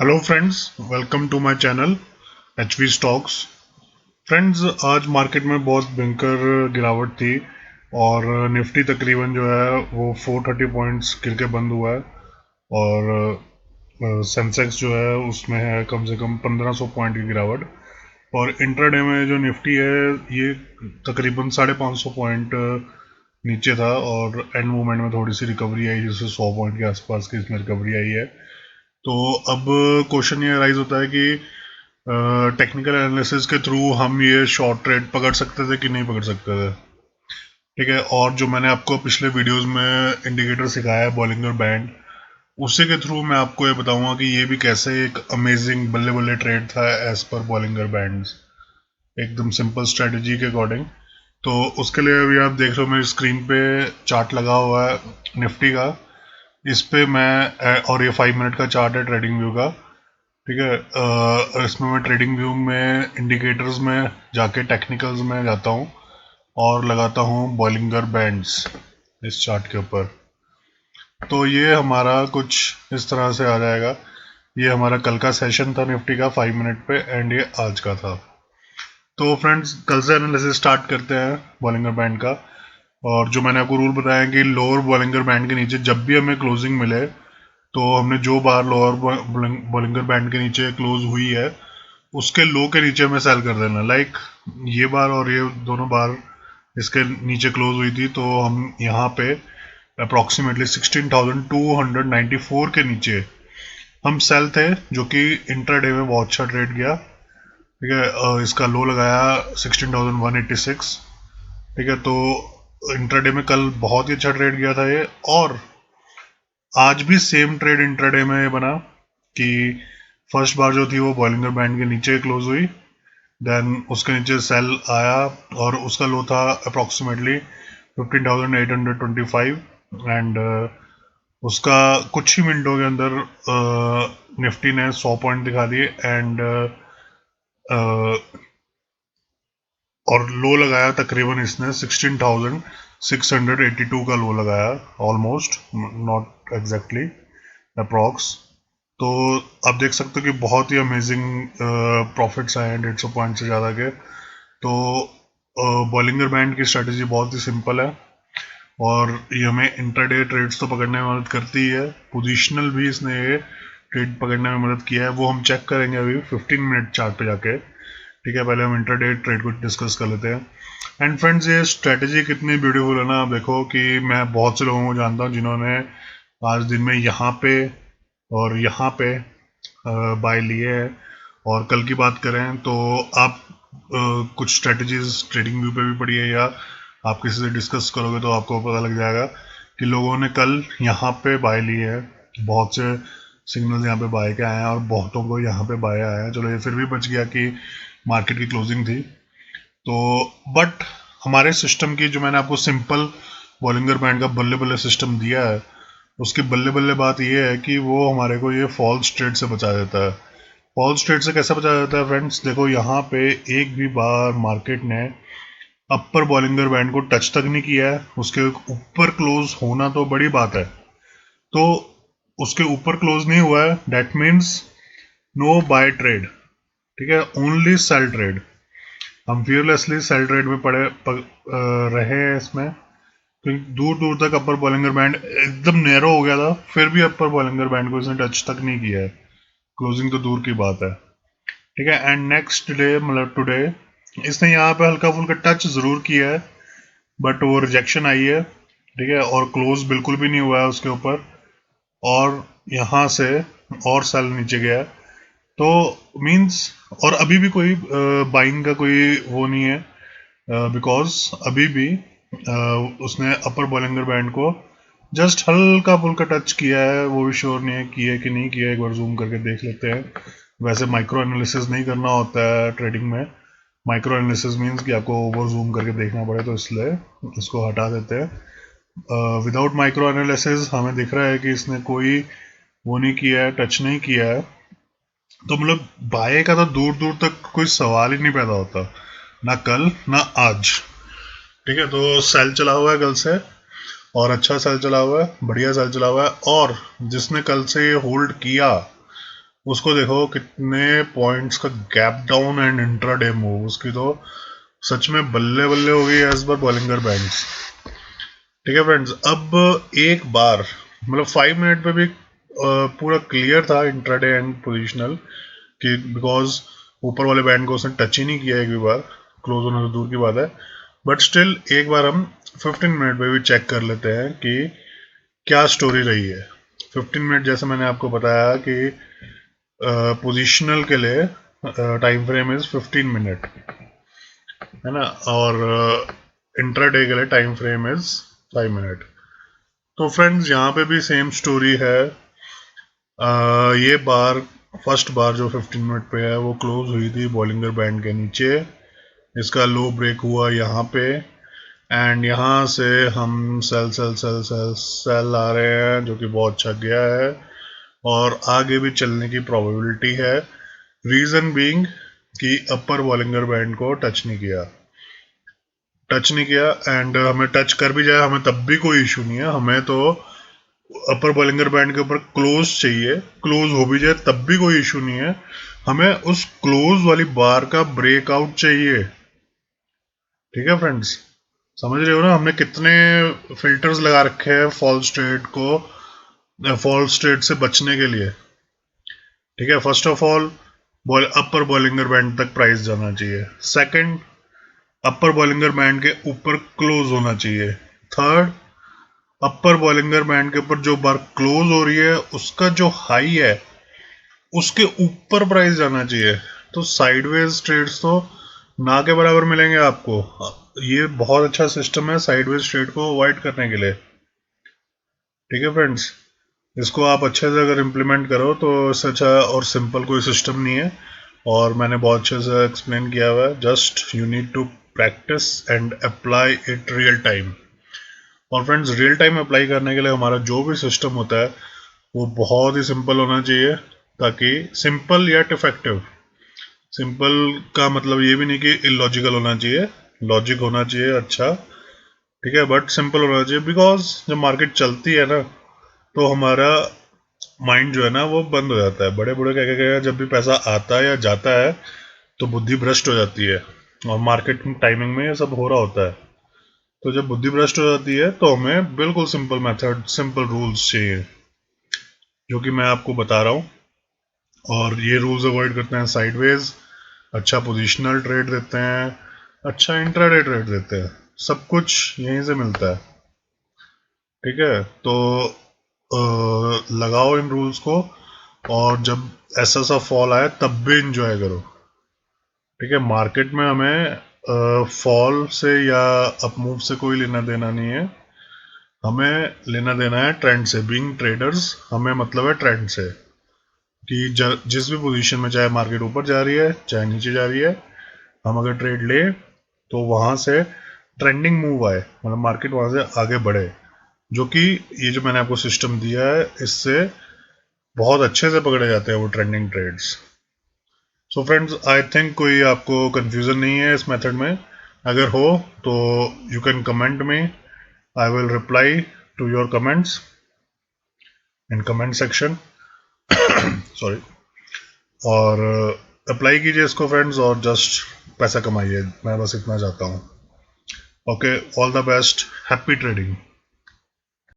Hello friends, welcome to my channel HV stocks. Friends, आज market में बहुत भयंकर गिरावट थी और निफ्टी तकरीबन जो है वो 430 पॉइंट्स गिर के बंद हुआ है। और सेंसेक्स जो है उसमें है कम से कम 1500 पॉइंट की गिरावट। और इंट्राडे में जो निफ्टी है ये तकरीबन 550 पॉइंट नीचे था और एंड मूवमेंट में थोड़ी सी रिकवरी आई, जिससे 100 पॉइंट के आसपास की इसमें रिकवरी आई है। तो अब क्वेश्चन ये राइज होता है कि टेक्निकल एनालिसिस के थ्रू हम ये शॉर्ट ट्रेड पकड़ सकते थे कि नहीं पकड़ सकते थे। ठीक है, और जो मैंने आपको पिछले वीडियोस में इंडिकेटर सिखाया है बॉलिंगर बैंड, उसी के थ्रू मैं आपको ये बताऊंगा कि ये भी कैसे एक अमेजिंग बल्ले बल्ले ट्रेड था एज पर बॉलिंगर बैंड्स, एकदम सिंपल स्ट्रेटजी के अकॉर्डिंग। तो उसके लिए अभी आप देख रहे हो मेरी स्क्रीन पे चार्ट लगा हुआ है निफ्टी का। इस पे मैं और ये 5 मिनट का चार्ट है ट्रेडिंग व्यू का। ठीक है, इसमें मैं ट्रेडिंग व्यू में इंडिकेटर्स में जाके टेक्निकल्स में जाता हूँ और लगाता हूँ बॉलिंगर बैंड्स इस चार्ट के ऊपर। तो ये हमारा कुछ इस तरह से आ जाएगा। ये हमारा कल का सेशन था निफ्टी का 5 मिनट पे, एंड ये आज का था। तो फ्रेंड्स, कल से एनालिसिस स्टार्ट करते हैं बॉलिंगर बैंड का। और जो मैंने आपको रूल बताया कि लोअर बॉलिंगर बैंड के नीचे जब भी हमें क्लोजिंग मिले, तो हमने जो बार लोअर बॉलिंगर बैंड के नीचे क्लोज हुई है उसके लो के नीचे हमें सेल कर देना। लाइक ये बार और ये दोनों बार इसके नीचे क्लोज हुई थी, तो हम यहाँ पे अप्रोक्सीमेटली 16,294 के नीचे हम सेल थे, जो कि इंट्राडे में बहुत अच्छा ट्रेड गया। ठीक है, इसका लो लगाया 16,186। ठीक है, तो इंट्राडे में कल बहुत ही अच्छा ट्रेड गया था ये। और आज भी सेम ट्रेड इंट्राडे में ये बना कि फर्स्ट बार जो थी वो बॉलिंगर बैंड के नीचे क्लोज हुई, देन उसके नीचे सेल आया और उसका लो था अप्रोक्सीमेटली 15,825। एंड उसका कुछ ही मिनटों के अंदर निफ्टी ने 100 पॉइंट दिखा दिए एंड और लो लगाया तकरीबन इसने 16,682 का लो लगाया, ऑलमोस्ट, नॉट एग्जैक्टली, अप्रॉक्स। तो आप देख सकते हो कि बहुत ही अमेजिंग प्रॉफिट्स आए हैं 150 पॉइंट से ज़्यादा के। तो बॉलिंगर बैंड की स्ट्रेटजी बहुत ही सिंपल है और ये हमें इंट्राडे ट्रेड्स तो पकड़ने में मदद करती ही है, पोजिशनल भी इसने ये ट्रेड पकड़ने में मदद किया है, वो हम चेक करेंगे अभी 15 मिनट चार्ट पे जाके। ठीक है, पहले हम इंट्राडे ट्रेड को डिस्कस कर लेते हैं। एंड फ्रेंड्स, ये स्ट्रेटजी कितनी ब्यूटीफुल है ना। आप देखो कि मैं बहुत से लोगों को जानता हूँ जिन्होंने आज दिन में यहाँ पे और यहाँ पे बाय लिए है। और कल की बात करें तो आप कुछ स्ट्रेटजीज ट्रेडिंग व्यू पे भी पढ़ी है या आप किसी से डिस्कस करोगे तो आपको पता लग जाएगा कि लोगों ने कल यहाँ पे बाय लिए है। बहुत से सिग्नल यहाँ पे बाय के आए हैं और बहुतों को यहाँ पे बाय आया है। चलो, ये फिर भी बच गया कि मार्केट की क्लोजिंग थी। तो बट हमारे सिस्टम की, जो मैंने आपको सिंपल बॉलिंगर बैंड का बल्ले बल्ले सिस्टम दिया है, उसकी बल्ले बल्ले बात यह है कि वो हमारे को ये फॉल्स ट्रेड से बचा देता है। फॉल्स ट्रेड से कैसे बचा जाता है फ्रेंड्स? देखो, यहाँ पे एक भी बार मार्केट ने अपर बॉलिंगर बैंड को टच तक नहीं किया है, उसके ऊपर क्लोज होना तो बड़ी बात है। तो उसके ऊपर क्लोज नहीं हुआ है, that means no buy trade. ठीक है, ओनली सेल ट्रेड। हम फियरलेसली सेल ट्रेड में रहे हैं इसमें, क्योंकि दूर दूर तक अपर बॉलिंगर बैंड एकदम नैरो हो गया था, फिर भी अपर बॉलिंगर बैंड को इसने टच तक नहीं किया है, क्लोजिंग तो दूर की बात है। ठीक है, एंड नेक्स्ट डे मतलब टुडे इसने यहाँ पे हल्का फुल्का टच जरूर किया है, बट वो रिजेक्शन आई है। ठीक है, और क्लोज बिल्कुल भी नहीं हुआ है उसके ऊपर, और यहाँ से और सेल नीचे गया है। तो मींस, और अभी भी कोई बाइंग का कोई वो नहीं है, बिकॉज अभी भी उसने अपर बॉलिंगर बैंड को जस्ट हल्का फुल्का टच किया है। वो भी श्योर नहीं है किया कि नहीं किया, एक बार जूम करके देख लेते हैं। वैसे माइक्रो एनालिसिस नहीं करना होता है ट्रेडिंग में। माइक्रो एनालिसिस मीन्स कि आपको ओवर जूम करके देखना पड़े, तो इसलिए इसको हटा देते हैं। विदाउट माइक्रो एनालिसिस हमें दिख रहा है कि इसने कोई वो नहीं किया है, टच नहीं किया है। तो मतलब बाय का तो दूर दूर तक कोई सवाल ही नहीं पैदा होता, ना कल ना आज। ठीक है, तो सेल चला हुआ है कल से, और अच्छा सेल चला हुआ है, बढ़िया सेल चला हुआ है। और जिसने कल से ये होल्ड किया उसको देखो कितने पॉइंट्स का gap down and intraday move, उसकी तो सच में बल्ले बल्ले हो गई एज पर बॉलिंगर बैंड्स। ठीक है फ्रेंड्स, अब एक बार मतलब 5 मिनट पे भी पूरा क्लियर था इंट्राडे एंड पोजिशनल कि बिकॉज ऊपर वाले बैंड को उसने टच ही नहीं किया एक भी बार, क्लोज होने से दूर की बात है। बट स्टिल एक बार हम 15 मिनट पे भी चेक कर लेते हैं कि क्या स्टोरी रही है। 15 मिनट जैसे मैंने आपको बताया कि पोजिशनल के लिए टाइम फ्रेम इज 15 मिनट, है ना, और इंट्राडे के लिए टाइम फ्रेम इज 5 मिनट। तो फ्रेंड्स यहाँ पे भी सेम स्टोरी है। ये बार फर्स्ट बार जो 15 मिनट पे है वो क्लोज हुई थी बॉलिंगर बैंड के नीचे। इसका लो ब्रेक हुआ यहाँ पे एंड यहाँ से हम सेल सेल सेल सेल सेल आ रहे हैं, जो कि बहुत अच्छा गया है और आगे भी चलने की प्रोबेबिलिटी है। रीजन बीइंग कि अपर बॉलिंगर बैंड को टच नहीं किया, एंड हमें टच कर भी जाए हमें तब भी कोई इशू नहीं है। हमें तो अपर बॉलिंगर बैंड के ऊपर क्लोज चाहिए, क्लोज हो भी जाए तब भी कोई इशू नहीं है। हमें उस क्लोज वाली बार का ब्रेकआउट चाहिए। ठीक है फ्रेंड्स, समझ रहे हो ना हमने कितने फिल्टर्स लगा रखे हैं फॉल स्ट्रेट को, फॉल स्ट्रेट से बचने के लिए। ठीक है, first of all upper Bollinger band तक प्राइस जाना चाहिए। सेकंड, अपर बॉलिंगर बैंड के ऊपर क्लोज होना चाहिए। थर्ड, अपर बॉलिंगर बैंड के ऊपर जो बार क्लोज हो रही है उसका जो हाई है उसके ऊपर प्राइस जाना चाहिए। तो साइडवेज ट्रेड्स तो ना के बराबर मिलेंगे आपको। ये बहुत अच्छा सिस्टम है साइडवेज ट्रेड को अवॉइड करने के लिए। ठीक है फ्रेंड्स, इसको आप अच्छे से अगर इम्प्लीमेंट करो तो इससे अच्छा और सिंपल कोई सिस्टम नहीं है, और मैंने बहुत अच्छे से एक्सप्लेन किया हुआ है। Just you need to practice and apply it real time. और फ्रेंड्स, रियल टाइम अप्लाई करने के लिए हमारा जो भी सिस्टम होता है वो बहुत ही सिंपल होना चाहिए, ताकि सिंपल यट इफेक्टिव। सिंपल का मतलब ये भी नहीं कि इलॉजिकल होना चाहिए, लॉजिक होना चाहिए अच्छा। ठीक है, बट सिंपल होना चाहिए, बिकॉज जब मार्केट चलती है ना तो हमारा माइंड जो है ना वो बंद हो जाता है। बड़े बूढ़े क्या क्या जब भी पैसा आता है या जाता है तो बुद्धि भ्रष्ट हो जाती है, और मार्केट टाइमिंग में ये सब हो रहा होता है। तो जब बुद्धि भ्रष्ट हो जाती है तो हमें बिल्कुल सिंपल मेथड, सिंपल रूल्स चाहिए, जो कि मैं आपको बता रहा हूँ। और ये रूल्स अवॉइड करते हैं साइडवेज, अच्छा पोजिशनल ट्रेड देते हैं, अच्छा इंट्राडे ट्रेड देते हैं, सब कुछ यहीं से मिलता है। ठीक है, तो लगाओ इन रूल्स को, और जब ऐसा सा फॉल आए तब भी इंजॉय करो। ठीक है, मार्केट में हमें फॉल से या अप मूव से कोई लेना देना नहीं है, हमें लेना देना है ट्रेंड से। बीइंग ट्रेडर्स हमें मतलब है ट्रेंड से, कि जिस भी पोजीशन में चाहे मार्केट ऊपर जा रही है चाहे नीचे जा रही है, हम अगर ट्रेड ले तो वहां से ट्रेंडिंग मूव आए, मतलब मार्केट वहां से आगे बढ़े, जो कि ये जो मैंने आपको सिस्टम दिया है इससे बहुत अच्छे से पकड़े जाते हैं वो trending trades. So friends, I think कोई आपको कंफ्यूजन नहीं है इस मेथड में। अगर हो तो you can comment me, I will reply to your comments in comment section. Sorry. और अप्लाई कीजिए इसको फ्रेंड्स, और जस्ट पैसा कमाइए, मैं बस इतना चाहता हूँ। Okay, all the best, happy trading.